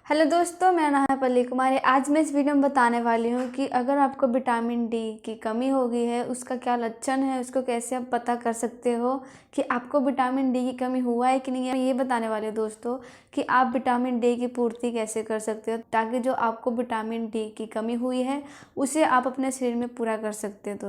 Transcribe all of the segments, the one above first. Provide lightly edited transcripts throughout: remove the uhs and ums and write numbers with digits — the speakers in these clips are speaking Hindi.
हेलो दोस्तों, मेरा नाम है पल्ली कुमारी। आज मैं इस वीडियो में बताने वाली हूँ कि अगर आपको विटामिन डी की कमी हो गई है, उसका क्या लक्षण है, उसको कैसे आप पता कर सकते हो कि आपको विटामिन डी की कमी हुआ है कि नहीं है। मैं ये बताने वाली हूँ दोस्तों कि आप विटामिन डी की पूर्ति कैसे कर सकते हो, ताकि जो आपको विटामिन डी की कमी हुई है उसे आप अपने शरीर में पूरा कर सकते हैं।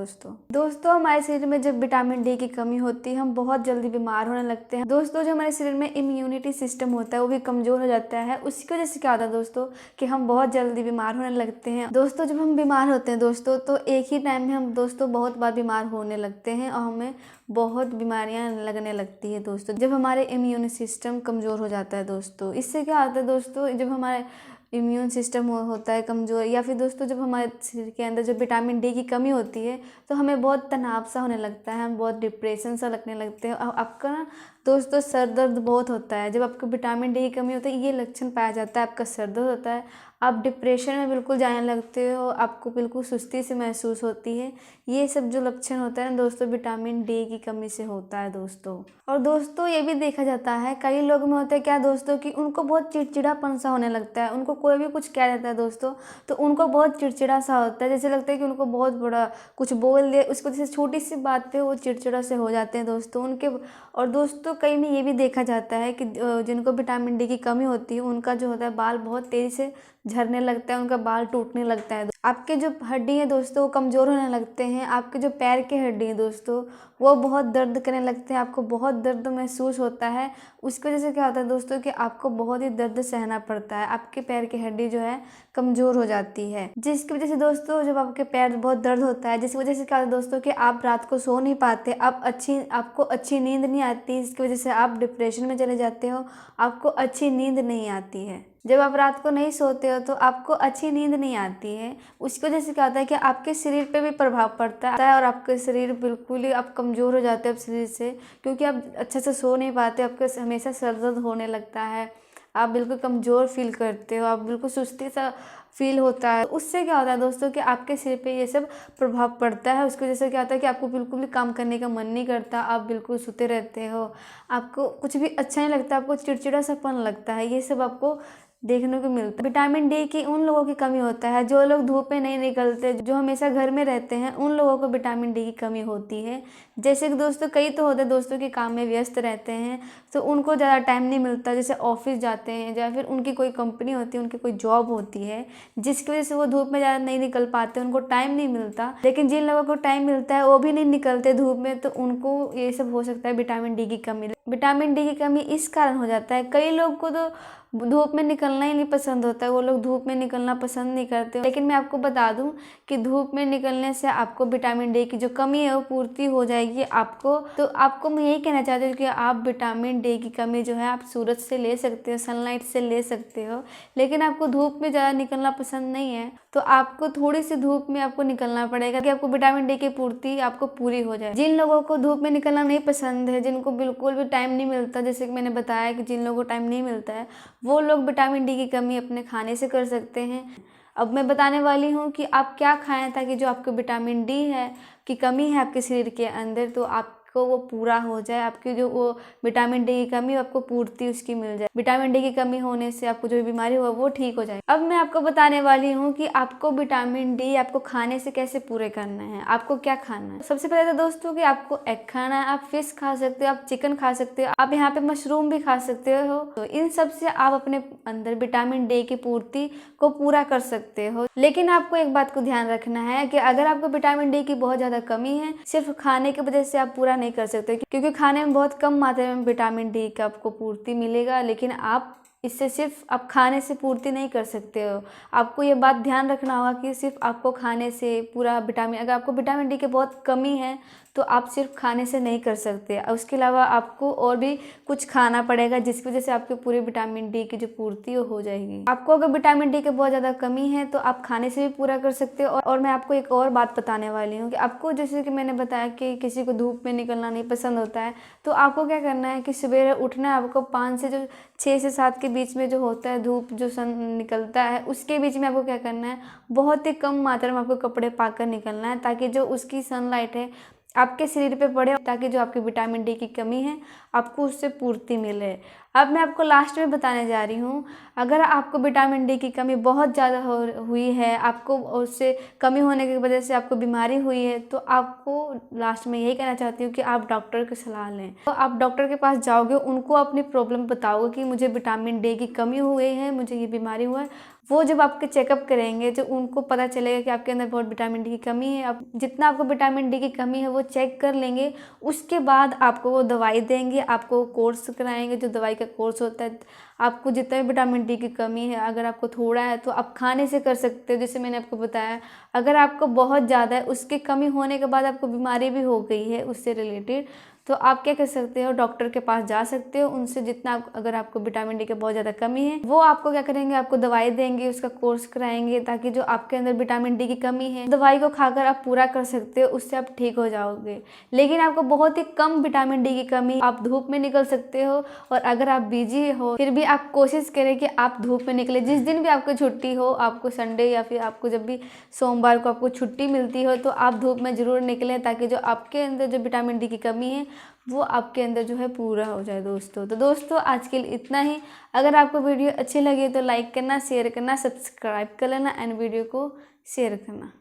दोस्तों हमारे शरीर में जब विटामिन डी की कमी होती है, हम बहुत जल्दी बीमार होने लगते हैं। दोस्तों जो हमारे शरीर में इम्यूनिटी सिस्टम होता है वो भी कमज़ोर हो जाता है। उसकी वजह से क्या होता है दोस्तों कि हम बहुत जल्दी बीमार होने लगते हैं। दोस्तों जब हम बीमार होते हैं दोस्तों, तो एक ही टाइम में हम दोस्तों बहुत बार बीमार होने लगते हैं और हमें बहुत बीमारियां लगने लगती है दोस्तों, जब हमारे इम्यून सिस्टम कमज़ोर हो जाता है। दोस्तों इससे क्या होता है दोस्तों, जब हमारे इम्यून सिस्टम होता है कमज़ोर, या फिर दोस्तों जब हमारे शरीर के अंदर जब विटामिन डी की कमी होती है तो हमें बहुत तनाव सा होने लगता है, हम बहुत डिप्रेशन सा लगने लगते हैं। और आपका ना दोस्तों सर दर्द बहुत होता है। जब आपको विटामिन डी की कमी होती है, ये लक्षण पाया जाता है, आपका सर दर्द होता है, आप डिप्रेशन में बिल्कुल जाने लगते हो, आपको बिल्कुल सुस्ती से महसूस होती है। ये सब जो लक्षण होता है ना दोस्तों, विटामिन डी की कमी से होता है दोस्तों। और दोस्तों ये भी देखा जाता है कई लोग में होता है क्या दोस्तों कि उनको बहुत चिड़चिड़ापन सा होने लगता है। उनको कोई भी कुछ कह देता है दोस्तों, तो उनको बहुत चिड़चिड़ा सा होता है, जैसे लगता है कि उनको बहुत बड़ा कुछ बोल दे, उसको जैसे छोटी सी बात पे वो चिड़चिड़ा से हो जाते हैं दोस्तों उनके। और दोस्तों कई में ये भी देखा जाता है कि जिनको विटामिन डी की कमी होती है, उनका जो होता है बाल बहुत तेज़ी से झड़ने लगता है, उनका बाल टूटने लगता है। आपके जो हड्डी है दोस्तों वो कमज़ोर होने लगते हैं। आपके जो पैर के हड्डी है दोस्तों वो बहुत दर्द करने लगते हैं, आपको बहुत दर्द महसूस होता है। उसकी वजह से क्या होता है दोस्तों कि आपको बहुत ही दर्द सहना पड़ता है, आपके पैर की हड्डी जो है कमज़ोर हो जाती है, जिसकी वजह से दोस्तों जब आपके पैर बहुत दर्द होता है, जिसकी वजह से क्या होता है दोस्तों कि आप रात को सो नहीं पाते, आपको अच्छी नींद नहीं आती। इसकी वजह से आप डिप्रेशन में चले जाते हो, आपको अच्छी नींद नहीं आती है। जब आप रात को नहीं सोते हो तो आपको अच्छी नींद नहीं आती है। उसकी वजह से क्या होता है कि आपके शरीर पे भी प्रभाव पड़ता है और आपके शरीर बिल्कुल ही आप कमज़ोर हो जाते हो शरीर से, क्योंकि आप अच्छे से सो नहीं पाते, आपके हमेशा सर दर्द होने लगता है, आप बिल्कुल कमज़ोर फील करते हो, आप बिल्कुल सुस्ती सा फील होता है। उससे क्या होता है दोस्तों कि आपके सिर पे ये सब प्रभाव पड़ता है। उसकी वजह से क्या होता है कि आपको बिल्कुल भी काम करने का मन नहीं करता, आप बिल्कुल सोते रहते हो, आपको कुछ भी अच्छा नहीं लगता, आपको चिड़चिड़ा सापन लगता है। ये सब आपको देखने को मिलता है। विटामिन डी की उन लोगों की कमी होता है जो लोग धूप में नहीं निकलते, जो हमेशा घर में रहते हैं, उन लोगों को विटामिन डी की कमी होती है। जैसे कि दोस्तों कई तो होते हैं दोस्तों के काम में व्यस्त रहते हैं, तो उनको ज़्यादा टाइम नहीं मिलता, जैसे ऑफिस जाते हैं या फिर उनकी कोई कंपनी होती है, उनकी कोई जॉब होती है, जिसकी वजह से वो धूप में ज़्यादा नहीं निकल पाते, उनको टाइम नहीं मिलता। लेकिन जिन लोगों को टाइम मिलता है वो भी नहीं निकलते धूप में, तो उनको ये सब हो सकता है विटामिन डी की कमी। विटामिन डी की कमी इस कारण हो जाता है, कई लोग को तो धूप में निकलना ही नहीं पसंद होता है, वो लोग धूप में निकलना पसंद नहीं करते। लेकिन मैं आपको बता दूं कि धूप में निकलने से आपको विटामिन डी की जो कमी है वो पूर्ति हो जाएगी आपको। तो आपको मैं यही कहना चाहती हूँ कि आप विटामिन डी की कमी जो है आप सूरज से ले सकते हो, सनलाइट से ले सकते हो। लेकिन आपको धूप में ज़्यादा निकलना पसंद नहीं है तो आपको थोड़ी सी धूप में आपको निकलना पड़ेगा कि आपको विटामिन डी की पूर्ति आपको पूरी हो जाए। जिन लोगों को धूप में निकलना नहीं पसंद है, जिनको बिल्कुल भी टाइम नहीं मिलता, जैसे कि मैंने बताया कि जिन लोगों को टाइम नहीं मिलता है, वो लोग विटामिन डी की कमी अपने खाने से कर सकते हैं। अब मैं बताने वाली हूँ कि आप क्या खाएं ताकि जो आपको विटामिन डी है की कमी है आपके शरीर के अंदर, तो आपको वो पूरा हो जाए, आपकी जो वो विटामिन डी की कमी आपको पूर्ति उसकी मिल जाए। विटामिन डी की कमी होने से आपको जो बीमारी हुआ वो ठीक हो जाए। अब मैं आपको बताने वाली हूँ कि आपको विटामिन डी आपको खाने से कैसे पूरे करना है, आपको क्या खाना है। सबसे पहले तो दोस्तों कि आपको एग खाना है, आप फिश खा सकते हो, आप चिकन खा सकते हो, आप यहाँ पे मशरूम भी खा सकते हो। तो इन सब से आप अपने अंदर विटामिन डी की पूर्ति को पूरा कर सकते हो। लेकिन आपको एक बात को ध्यान रखना है कि अगर आपको विटामिन डी की बहुत ज्यादा कमी है, सिर्फ खाने की वजह से आप पूरा नहीं कर सकते, क्योंकि खाने में बहुत कम मात्रा में विटामिन डी का आपको पूर्ति मिलेगा। लेकिन आप इससे सिर्फ आप खाने से पूर्ति नहीं कर सकते हो। आपको ये बात ध्यान रखना होगा कि सिर्फ आपको खाने से पूरा विटामिन, अगर आपको विटामिन डी की बहुत कमी है तो आप सिर्फ खाने से नहीं कर सकते, उसके अलावा आपको और भी कुछ खाना पड़ेगा, जिसकी वजह से आपके पूरे विटामिन डी की जो पूर्ति हो जाएगी। आपको अगर विटामिन डी की बहुत ज़्यादा कमी है तो आप खाने से भी पूरा कर सकते हो। और मैं आपको एक और बात बताने वाली हूँ कि आपको, जैसे कि मैंने बताया कि किसी को धूप में निकलना नहीं पसंद होता है, तो आपको क्या करना है कि सवेरे उठना है, आपको 6 से 7 के बीच में जो होता है धूप जो सन निकलता है उसके बीच में आपको क्या करना है, बहुत ही कम मात्रा में आपको कपड़े पाकर निकलना है, ताकि जो उसकी सनलाइट है आपके शरीर पे पड़े, ताकि जो आपकी विटामिन डी की कमी है आपको उससे पूर्ति मिले। अब मैं आपको लास्ट में बताने जा रही हूँ, अगर आपको विटामिन डी की कमी बहुत ज़्यादा हुई है, आपको उससे कमी होने की वजह से आपको बीमारी हुई है, तो आपको लास्ट में यही कहना चाहती हूँ कि आप डॉक्टर की सलाह लें। तो आप डॉक्टर के पास जाओगे, उनको अपनी प्रॉब्लम बताओगे कि मुझे विटामिन डी की कमी हुई है, मुझे ये बीमारी हुआ है। वो जब आपके चेकअप करेंगे, जब उनको पता चलेगा कि आपके अंदर बहुत विटामिन डी की कमी है, आप जितना आपको विटामिन डी की कमी है वो चेक कर लेंगे, उसके बाद आपको वो दवाई देंगे, आपको कोर्स कराएंगे, जो दवाई का कोर्स होता है। आपको जितना भी विटामिन डी की कमी है, अगर आपको थोड़ा है तो आप खाने से कर सकते हो, जैसे मैंने आपको बताया। अगर आपको बहुत ज़्यादा है, उसकी कमी होने के बाद आपको बीमारी भी हो गई है उससे रिलेटेड, तो आप क्या कर सकते हो, डॉक्टर के पास जा सकते हो। उनसे जितना अगर आपको विटामिन डी की बहुत ज़्यादा कमी है, वो आपको क्या करेंगे, आपको दवाई देंगे, उसका कोर्स कराएंगे, ताकि जो आपके अंदर विटामिन डी की कमी है, दवाई को खाकर आप पूरा कर सकते हो, उससे आप ठीक हो जाओगे। लेकिन आपको बहुत ही कम विटामिन डी की कमी, आप धूप में निकल सकते हो। और अगर आप बिजी हो, फिर भी आप कोशिश करें कि आप धूप में निकले। जिस दिन भी आपको छुट्टी हो, आपको संडे या फिर आपको जब भी सोमवार को आपको छुट्टी मिलती हो, तो आप धूप में ज़रूर निकलें, ताकि जो आपके अंदर जो विटामिन डी की कमी है वो आपके अंदर जो है पूरा हो जाए दोस्तों। तो दोस्तों आज के लिए इतना ही। अगर आपको वीडियो अच्छी लगी तो लाइक करना, शेयर करना, सब्सक्राइब कर लेना एंड वीडियो को शेयर करना।